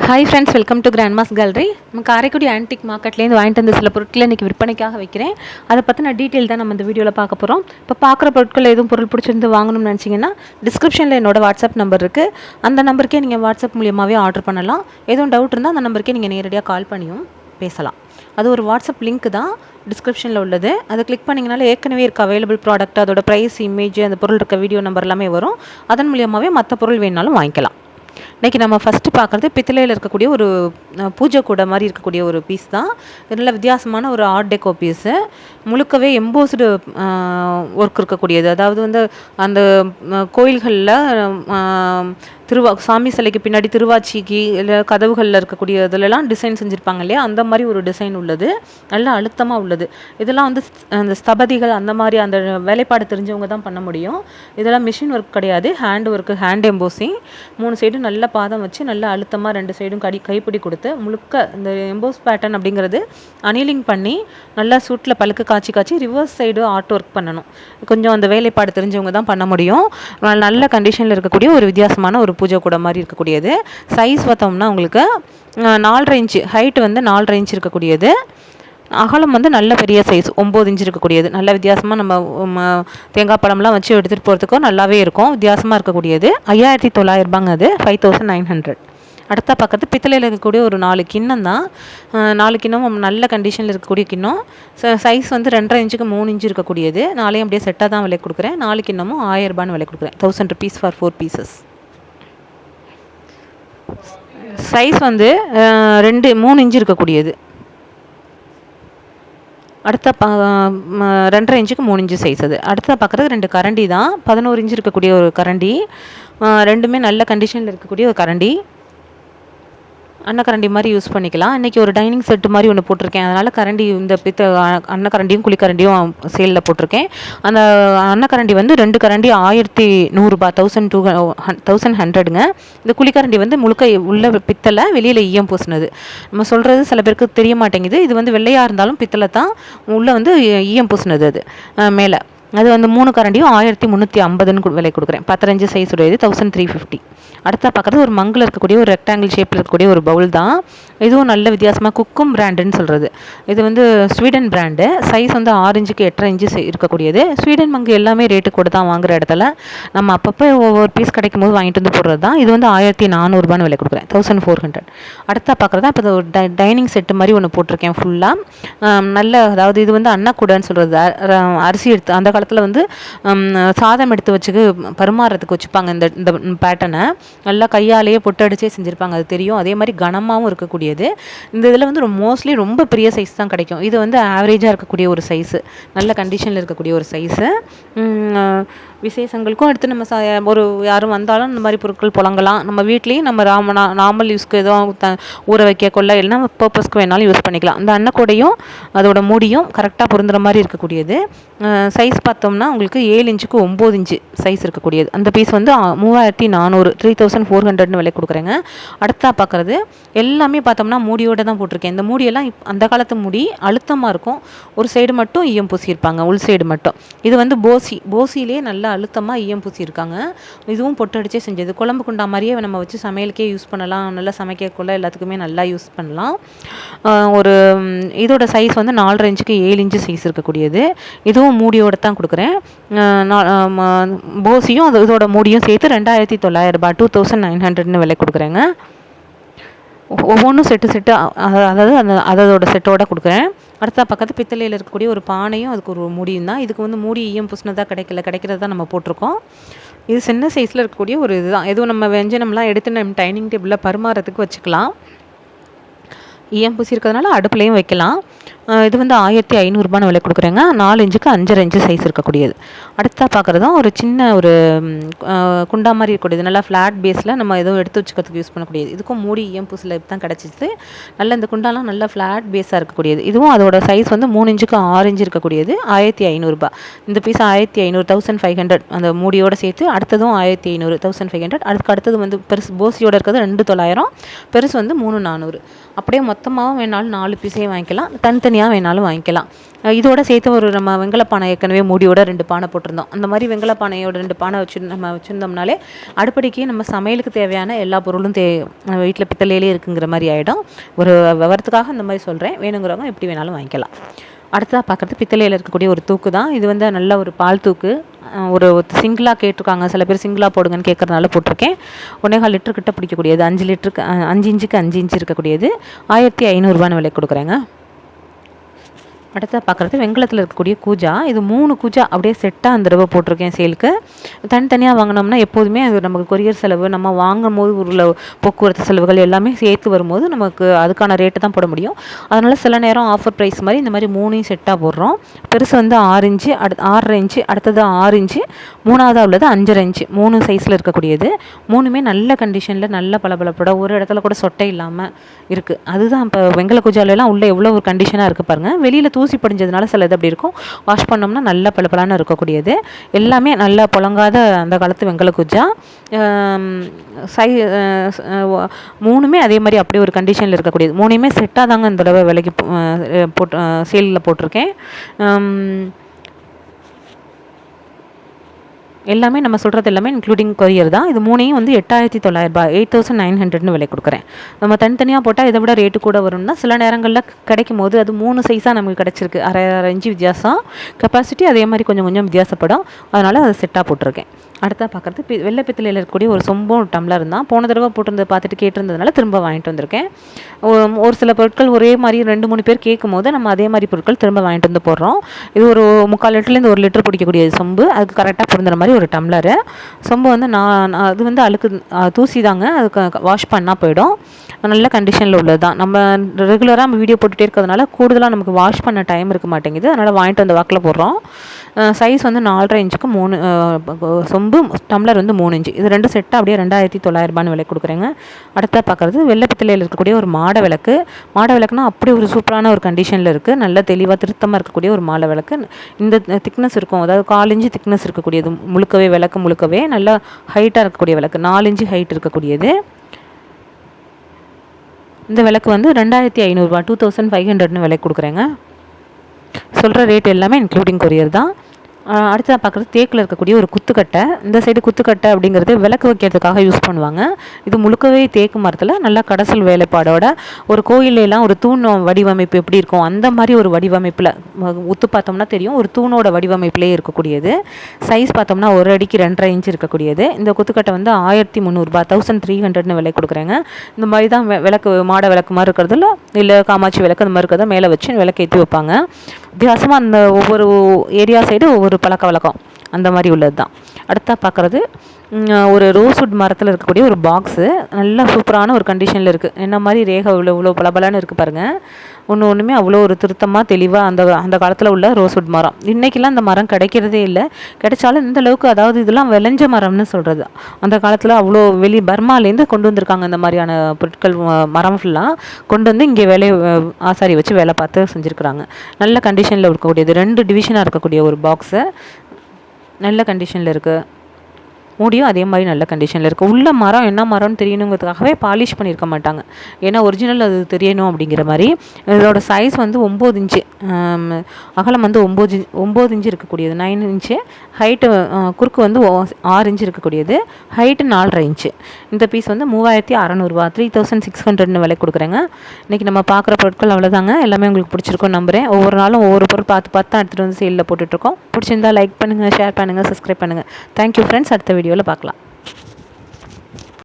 Hi friends, welcome to grandma's gallery. நம்ம Karaikudi antique மார்க்கெட்லேருந்து வாங்கிட்டு வந்த சில பொருட்களை இன்றைக்கி விற்பனைக்காக வைக்கிறேன். அதை பற்றின டீட்டெயில் தான் நம்ம இந்த வீடியோவில் பார்க்க போகிறோம். இப்போ பார்க்குற பொருட்கள் எதுவும் பொருள் பிடிச்சிருந்து வாங்கணும்னு நினச்சிங்கன்னா டிஸ்கிரிப்ஷனில் என்னோடய வாட்ஸ்அப் நம்பர் இருக்குது. அந்த நம்பருக்கே நீங்கள் வாட்ஸ்அப் மூலியமாகவே ஆர்டர் பண்ணலாம். எதுவும் டவுட் இருந்தால் அந்த நம்பருக்கே நீங்கள் நேரடியாக கால் பண்ணியும் பேசலாம். அது ஒரு வாட்ஸ்அப் லிங்க் தான் டிஸ்கிரிப்ஷனில் உள்ளது. அதை கிளிக் பண்ணிங்கனால ஏற்கனவே இருக்க அவைலபிள் ப்ராடக்ட், அதோட ப்ரைஸ், இமேஜ், அந்த பொருள் இருக்க வீடியோ நம்பர் எல்லாமே வரும். அதன் மூலியமாகவே மற்ற பொருள் வேணாலும் வாங்கிக்கலாம். இன்றைக்கி நம்ம ஃபஸ்ட்டு பார்க்குறது பித்தளையில் இருக்கக்கூடிய ஒரு பூஜை கூட மாதிரி இருக்கக்கூடிய ஒரு பீஸ் தான். நல்ல வித்தியாசமான ஒரு ஆர்ட் டெக்கோ பீஸு. முழுக்கவே எம்போஸ்டு ஒர்க் இருக்கக்கூடியது. அதாவது வந்து அந்த கோயில்களில் சாமி சிலைக்கு பின்னாடி திருவாச்சிக்கு இல்லை கதவுகளில் இருக்கக்கூடிய இதிலலாம் டிசைன் செஞ்சுருப்பாங்க இல்லையா, அந்த மாதிரி ஒரு டிசைன் உள்ளது. நல்லா அழுத்தமாக உள்ளது. இதெல்லாம் வந்து அந்த ஸ்தபதிகள் அந்த மாதிரி அந்த வேலைப்பாடு தெரிஞ்சவங்க தான் பண்ண முடியும். இதெல்லாம் மிஷின் ஒர்க் கிடையாது, ஹேண்ட் ஒர்க்கு, ஹேண்ட் எம்போசிங். 3 சைடும் நல்ல பாதம் வச்சு நல்லா அழுத்தமாக 2 சைடும் கைப்பிடி கொடுத்து முழுக்க இந்த எம்போஸ் பேட்டர்ன் அப்படிங்கிறது அனீலிங் பண்ணி நல்லா சூட்டில் பழுக்க காய்ச்சி ரிவர்ஸ் சைடு ஆர்ட் ஒர்க் பண்ணணும். கொஞ்சம் அந்த வேலைப்பாடு தெரிஞ்சவங்க தான் பண்ண முடியும். நல்ல கண்டிஷனில் இருக்கக்கூடிய ஒரு வித்தியாசமான ஒரு பூஜை கூட மாதிரி இருக்கக்கூடியது. சைஸ் பார்த்தோம்னா உங்களுக்கு 4.5 இன்ச்சு, ஹைட் வந்து 4.5 இன்ச்சு இருக்கக்கூடியது. அகலம் வந்து நல்ல பெரிய சைஸ் 9 இன்ச்சு இருக்கக்கூடியது. நல்ல வித்தியாசமாக நம்ம தேங்காய் பழம்லாம் வச்சு எடுத்துகிட்டு போகிறதுக்கும் நல்லாவே இருக்கும். வித்தியாசமாக இருக்கக்கூடியது. 5,900 ரூபாங்க. அது 5,900. அடுத்த பக்கத்து பித்தளையில் இருக்கக்கூடிய ஒரு 4 கிண்ணம் தான். 4 கிண்ணமும் நல்ல கண்டிஷனில் இருக்கக்கூடிய கிண்ணம். சைஸ் வந்து 2.5 இன்ச்சுக்கு 3 இன்ச்சு இருக்கக்கூடியது. 4 அப்படியே செட்டாக தான் விலை கொடுக்குறேன். 4 கிண்ணமும் 1000 ரூபான்னு விலை கொடுக்குறேன். 1000 rupees for 4 pieces. சைஸ் வந்து 3 இன்ச்சு இருக்கக்கூடியது. அடுத்த 2.5 இன்ச்சுக்கு 3 இன்ச்சு சைஸ். அது அடுத்த பார்க்குறது 2 கரண்டி தான். 11 இன்ச்சு இருக்கக்கூடிய ஒரு கரண்டி. ரெண்டுமே நல்ல கண்டிஷனில் இருக்கக்கூடிய ஒரு கரண்டி. அன்னக்கரண்டி மாதிரி யூஸ் பண்ணிக்கலாம். இன்றைக்கி ஒரு டைனிங் செட்டு மாதிரி ஒன்று போட்டிருக்கேன். அதனால் கரண்டி இந்த அன்னக்கரண்டியும் குழிக்கரண்டியும் சேலில் போட்டிருக்கேன். அந்த அன்னக்கரண்டி வந்து 2 கரண்டி 1,100 ரூபா, 1,100ங்க. இந்த குழிக்கரண்டி வந்து முழுக்க உள்ள பித்தளை, வெளியில் ஈயம் பூசினது. நம்ம சொல்கிறது சில பேருக்கு தெரிய மாட்டேங்குது. இது வந்து வெள்ளையாக இருந்தாலும் பித்தளை தான், உள்ளே வந்து ஈயம் பூசினது. அது மேலே அது வந்து 3 கரண்டியும் 1,350ன்னு விலை கொடுக்குறேன். 15 சைஸ் உடையது. 1,350. அடுத்த பார்க்குறது ஒரு மங்கில் இருக்கக்கூடிய ஒரு ரெக்டாங்கிள் ஷேப்பில் இருக்கக்கூடிய ஒரு பவுல் தான். இதுவும் நல்ல வித்தியாசமாக குக்கும் பிராண்டுன்னு சொல்கிறது. இது வந்து ஸ்வீடன் பிராண்டு. சைஸ் வந்து 6 இன்ச்சுக்கு 8.5 இன்ச்சு இருக்கக்கூடியது. ஸ்வீடன் மங்கு எல்லாமே ரேட்டு கூட தான் வாங்குகிற இடத்துல. நம்ம அப்பப்போ ஒவ்வொரு பீஸ் கிடைக்கும் போது வாங்கிட்டு வந்து போடுறது தான். இது வந்து 1,400 ரூபான்னு விலை கொடுக்குறேன். 1,400. அடுத்த பார்க்குறதா இப்போ ஒரு டைனிங் செட்டு மாதிரி ஒன்று போட்டிருக்கேன் ஃபுல்லாக. நல்ல, அதாவது இது வந்து அன்னக்கூடன்னு சொல்கிறது. அரிசி எடுத்து அந்த காலத்தில் வந்து சாதம் எடுத்து வச்சுக்கு பரிமாறத்துக்கு வச்சுப்பாங்க. இந்த பேட்டர்னை நல்லா கையாலேயே பொட்டடிச்சே செஞ்சுருப்பாங்க. அது தெரியும். அதே மாதிரி கனமாகவும் இருக்கக்கூடியது. இந்த இதில் வந்து மோஸ்ட்லி ரொம்ப பெரிய சைஸ் தான் கிடைக்கும். இது வந்து ஆவரேஜாக இருக்கக்கூடிய ஒரு சைஸு, நல்ல கண்டிஷனில் இருக்கக்கூடிய ஒரு சைஸு. விசேஷங்களுக்கும் எடுத்து நம்ம ஒரு யாரும் வந்தாலும் இந்த மாதிரி பொருட்கள் புழங்கலாம். நம்ம வீட்லேயும் நம்ம நார்மல் யூஸ்க்கு எதுவும் ஊற வைக்க கொள்ள இல்லைன்னா பர்பஸ்க்கு வேணாலும் யூஸ் பண்ணிக்கலாம். இந்த அன்னக்கூடையும் அதோட மூடியும் கரெக்டாக பொருந்துகிற மாதிரி இருக்கக்கூடியது. சைஸ் பார்த்தோம்னா உங்களுக்கு 7 இன்ச்சுக்கு 9 இன்ச்சு சைஸ் இருக்கக்கூடியது. அந்த பீஸ் வந்து 3,400, 3,400ன்னு விலை கொடுக்குறேங்க. அடுத்தா பார்க்குறது எல்லாமே பார்த்தோம்னா மூடியோடு தான் போட்டிருக்கேன். இந்த மூடியெல்லாம் அந்த காலத்து மூடி அழுத்தமாக இருக்கும். ஒரு சைடு மட்டும் ஈயம் பூசியிருப்பாங்க, உள் சைடு மட்டும். இது வந்து போசியிலே நல்லா அழுத்தமாக ஈயம் பூசியிருக்காங்க. இதுவும் பொட்டடிச்சே செஞ்சது. குழம்பு குண்டா மாதிரியே நம்ம வச்சு சமையலுக்கே யூஸ் பண்ணலாம். நல்லா சமைக்கக்குள்ள எல்லாத்துக்குமே நல்லா யூஸ் பண்ணலாம். ஒரு இதோட சைஸ் வந்து 4.5 இன்ச்சுக்கு 7 இன்ச்சு சைஸ் இருக்கக்கூடியது. இதுவும் மூடியோடு தான் கொடுக்குறேன். போசியும் இதோட மூடியும் சேர்த்து 2,900 ரூபாய், 2,900ன்னு விலை கொடுக்குறேங்க. ஒவ்வொன்றும் செட்டு அதாவது அதோட செட்டோட கொடுக்குறேன். அடுத்த பக்கத்து பித்தளையில் இருக்கக்கூடிய ஒரு பானையும் அதுக்கு ஒரு மூடியும் தான். இதுக்கு வந்து மூடி ஈயம் பூசினதாக கிடைக்கிறது தான் நம்ம போட்டிருக்கோம். இது சின்ன சைஸில் இருக்கக்கூடிய ஒரு இதுதான். எதுவும் நம்ம வெஞ்சனம்லாம் எடுத்து நம்ம டைனிங் டேபிளில் பரிமாறத்துக்கு வச்சுக்கலாம். ஈயம் பூசி இருக்கிறதுனால அடுப்புலையும் வைக்கலாம். இது வந்து 1,500 ரூபான்னு விலை கொடுக்குறேங்க. 4 இன்ச்சுக்கு 5.5 இன்ச்சு சைஸ் இருக்கக்கூடியது. அடுத்தா பார்க்குறதும் ஒரு சின்ன ஒரு குண்டா மாதிரி இருக்கக்கூடியது. நல்லா ஃப்ளாட் பேஸில் நம்ம எதுவும் எடுத்து வச்சுக்கிறதுக்கு யூஸ் பண்ணக்கூடியது. இதுக்கும் மூடி ஈயம் பூசில் தான் கிடச்சிது. நல்ல இந்த குண்டாலாம் நல்லா ஃப்ளாட் பேஸாக இருக்கக்கூடியது. இதுவும் அதோட சைஸ் வந்து 3 இன்ச்சுக்கு 6 இன்ச்சு இருக்கக்கூடியது. 1,500 ரூபாய். இந்த பீஸ் 1,500, 1,500 அந்த மூடியோடு சேர்த்து. அடுத்ததும் 1,500, 1,500. அதுக்கு அடுத்தது வந்து பெருசு போசியோடு இருக்கிறது 2,900. பெருசு வந்து 3,400. அப்படியே மொத்தமாகவும் வேணாலும் 4 பீஸையும் வாங்கிக்கலாம், தனித்தனியாக வேணாலும் வாங்கிக்கலாம். இதோட சேர்த்து ஒரு நம்ம வெங்கல பானை ஏற்கனவே மூடியோட 2 பானை போட்டிருந்தோம். அந்த மாதிரி வெங்கல பானையோட 2 பானை நம்ம வச்சுருந்தோம்னாலே அடுப்படிக்கு நம்ம சமையலுக்கு தேவையான எல்லா பொருளும் வீட்டில் பித்தளையிலே இருக்குங்கிற மாதிரி ஆகிடும். ஒரு விவரத்துக்காக இந்த மாதிரி சொல்கிறேன், வேணுங்கிறவங்க எப்படி வேணாலும் வாங்கிக்கலாம். அடுத்ததாக பார்க்குறது பித்தளையில் இருக்கக்கூடிய ஒரு தூக்கு தான். இது வந்து நல்ல ஒரு பால் தூக்கு. ஒரு சிங்கிளாக கேட்டிருக்காங்க, சில பேர் சிங்கிளாக போடுங்கன்னு கேட்குறதுனால போட்டிருக்கேன். 1.25 லிட்டர் கிட்ட பிடிக்கக்கூடியது, 5 லிட்டருக்கு 5 இன்ச்சுக்கு 5 இன்ச்சு இருக்கக்கூடியது 1500 விலை கொடுக்குறேங்க. அடுத்த பார்க்குறது வெங்கலத்தில் இருக்கக்கூடிய கூஜா. இது 3 கூஜா அப்படியே செட்டாக அந்த தடவை போட்டிருக்கேன் சேலுக்கு. தனித்தனியாக வாங்கினோம்னா எப்போதுமே அது நமக்கு கொரியர் செலவு, நம்ம வாங்கும் போது உள்ள போக்குவரத்து செலவுகள் எல்லாமே சேர்த்து வரும்போது நமக்கு அதுக்கான ரேட்டு தான் போட முடியும். அதனால் சில நேரம் ஆஃபர் ப்ரைஸ் மாதிரி இந்த மாதிரி 3 செட்டாக போடுறோம். பெருசு வந்து 6 இன்ச்சு, 6.5 இன்ச்சு, அடுத்தது 6 இன்ச்சு, மூணாவதாக உள்ளது 5.5 இன்ச்சு. 3 சைஸில் இருக்கக்கூடியது. 3மே நல்ல கண்டிஷனில் நல்ல பளபளப்போட ஒரு இடத்துல கூட சொட்டை இல்லாமல் இருக்குது. அதுதான் இப்போ வெங்கல கூஜாலெல்லாம் உள்ளே எவ்வளோ ஒரு கண்டிஷனாக இருக்குது பாருங்கள். வெளியில் தூசி படிஞ்சதுனால சில இது அப்படி இருக்கும், வாஷ் பண்ணோம்னா நல்ல பளபளன்னு இருக்கக்கூடியது. எல்லாமே நல்லா புழங்காத அந்த காலத்து வெங்கல கூஜா. 3மே அதே மாதிரி அப்படியே ஒரு கண்டிஷனில் இருக்கக்கூடியது. 3மே செட்டாக தாங்க இந்த தடவை விலைக்கு போட்டு சேலில் போட்டிருக்கேன். எல்லாமே நம்ம சொல்கிறது எல்லாமே இன்க்ளூடிங் கொரியர் தான். இது 3யும் வந்து 8900 8900 விலை கொடுக்குறேன். நம்ம தனித்தனியாக போட்டால் இதை விட ரேட்டு கூட வரும்னா சில நேரங்களில் கிடைக்கும் போது அது 3 சைஸாக நமக்கு கிடச்சிருக்கு. அரை இன்ச்சு வித்தியாசம், கெப்பாசிட்டி அதே மாதிரி கொஞ்சம் கொஞ்சம் வித்தியாசப்படும். அதனால் அதை செட்டாக போட்டிருக்கேன். அடுத்தா பார்க்குறது வெள்ளை பித்தளையில் இருக்கக்கூடிய ஒரு சொம்பும் டம்ளர் தான். போன தடவை போட்டிருந்தது பார்த்துட்டு கேட்டிருந்ததுனால திரும்ப வாங்கிட்டு வந்திருக்கேன். ஒரு சில பொருட்கள் ஒரே மாதிரி 2-3 பேர் கேட்கும் போது நம்ம அதே மாதிரி பொருட்கள் திரும்ப வாங்கிட்டு வந்து போடுறோம். இது ஒரு 3/4 லிட்டர்லேருந்து 1 லிட்டர் பிடிக்கக்கூடிய சொம்பு. அதுக்கு கரெக்டாக பொருந்துற மாதிரி ஒரு டம்ளரு. சொம்பு வந்து அது வந்து அழுக்கு தூசி தாங்க, அதுக்கு வாஷ் பண்ணால் போயிடும். நல்ல கண்டிஷனில் உள்ளது தான். நம்ம ரெகுலராக நம்ம வீடியோ போட்டுகிட்டே இருக்கிறதுனால கூடுதலாக நமக்கு வாஷ் பண்ண டைம் இருக்க மாட்டேங்குது. அதனால் வாங்கிட்டு வந்த வாக்கில் போடுறோம். சைஸ் வந்து 4.5 இன்ச்சுக்கு 3 சொம்பு, டம்ளர் வந்து 3 இன்ச்சு. இது 2 செட்டாக அப்படியே 2900 விலை கொடுக்குறேங்க. அடுத்த பார்க்குறது வெள்ளை பித்தளையில் இருக்கக்கூடிய ஒரு மாட விளக்கு. மாட விளக்குனா அப்படி ஒரு சூப்பரான ஒரு கண்டிஷனில் இருக்குது. நல்ல தெளிவாக திருத்தமாக இருக்கக்கூடிய ஒரு மாட விளக்கு. இந்த திக்னஸ் இருக்கும், அதாவது 1/4 இன்ச்சு திக்னஸ் இருக்கக்கூடியது. விளக்கு முழுக்கவே நல்லா ஹைட்டாக இருக்கக்கூடிய விளக்கு, 4 இன்ச்சு ஹைட் இருக்கக்கூடியது. இந்த விளக்கு வந்து 2500 2500 விலை கொடுக்குறேங்க. சொல்கிற ரேட் எல்லாமே இன்க்ளூடிங் கொரியர் தான். அடுத்ததாக பார்க்குறது தேக்கில் இருக்கக்கூடிய ஒரு குத்துக்கட்டை. இந்த சைடு குத்துக்கட்டை அப்படிங்கிறது விளக்கு வைக்கிறதுக்காக யூஸ் பண்ணுவாங்க. இது முழுக்கவே தேக்கு மரத்தில் நல்லா கடைசல் வேலைப்பாடோட ஒரு கோயிலெல்லாம் ஒரு தூண் வடிவமைப்பு எப்படி இருக்கும் அந்த மாதிரி ஒரு வடிவமைப்பில் உத்து பார்த்தோம்னா தெரியும், ஒரு தூணோட வடிவமைப்பிலே இருக்கக்கூடியது. சைஸ் பார்த்தோம்னா 1 அடிக்கு 2.5 இன்ச்சு இருக்கக்கூடியது. இந்த குத்துக்கட்டை வந்து 1300 1300 விலை கொடுக்குறேங்க. இந்த மாதிரி தான் விளக்கு மாட விளக்கு மாதிரி இருக்கிறதுல இல்லை காமாட்சி விளக்கு அந்த மாதிரி இருக்கிறத மேலே வச்சு விளக்கு ஏற்றி வைப்பாங்க. வித்தியாசமாக அந்த ஒவ்வொரு ஏரியா சைடு ஒவ்வொரு பழக்க வழக்கம் அந்த மாதிரி உள்ளது தான். அடுத்தா பார்க்குறது ஒரு ரோஸ்வுட் மரத்தில் இருக்கக்கூடிய ஒரு பாக்ஸு. நல்லா சூப்பரான ஒரு கண்டிஷனில் இருக்குது. என்ன மாதிரி ரேகை இவ்வளோ பலபலன்னு இருக்குது பாருங்கள். ஒன்றுமே அவ்வளோ ஒரு திருத்தமாக தெளிவாக அந்த காலத்தில் உள்ள ரோஸ்வுட் மரம். இன்றைக்கெல்லாம் அந்த மரம் கிடைக்கிறதே இல்லை. கிடைச்சாலும் இந்த அளவுக்கு, அதாவது இதெல்லாம் விளைஞ்ச மரம்னு சொல்கிறது. அந்த காலத்தில் அவ்வளோ பர்மாலேருந்து கொண்டு வந்திருக்காங்க இந்த மாதிரியான பொருட்கள். மரம் ஃபுல்லாக கொண்டு வந்து இங்கே ஆசாரி வச்சு வேலை பார்த்து செஞ்சுருக்குறாங்க. நல்ல கண்டிஷனில் இருக்கக்கூடியது. 2 டிவிஷனாக இருக்கக்கூடிய ஒரு பாக்ஸு நல்ல கண்டிஷனில் இருக்குது. மூடியும் அதே மாதிரி நல்ல கண்டிஷனில் இருக்குது. உள்ள மரம் என்ன மரம்னு தெரியணுங்கிறதுக்காகவே பாலிஷ் பண்ணியிருக்க மாட்டாங்க, ஏன்னா ஒரிஜினல் அது தெரியணும் அப்படிங்கிற மாதிரி. இதோட சைஸ் வந்து 9 இன்ச்சு, அகலம் வந்து 9 இன்ச்சு இருக்கக்கூடியது. 9 இன்ச்சு ஹைட்டு, குறுக்கு வந்து 6 இன்ச்சு இருக்கக்கூடியது. Height 4.5 inch. இந்த பீஸ் வந்து 3600 3600 விலை கொடுக்குறேங்க. இன்றைக்கி நம்ம பார்க்குற பொருட்கள் அவ்வளோதாங்க. எல்லாமே உங்களுக்கு பிடிச்சிருக்கும் நம்புகிறேன். ஒவ்வொரு நாளும் ஒவ்வொரு பொருள் பார்த்து தான் எடுத்துகிட்டு வந்து சேலில் போட்டுட்ருக்கோம். பிடிச்சிருந்தா லைக் பண்ணுங்கள், ஷேர் பண்ணுங்கள், சப்ஸ்கிரைப் பண்ணுங்கள். Thank you friends. அடுத்த வீடியோவில் பார்க்கலாம்.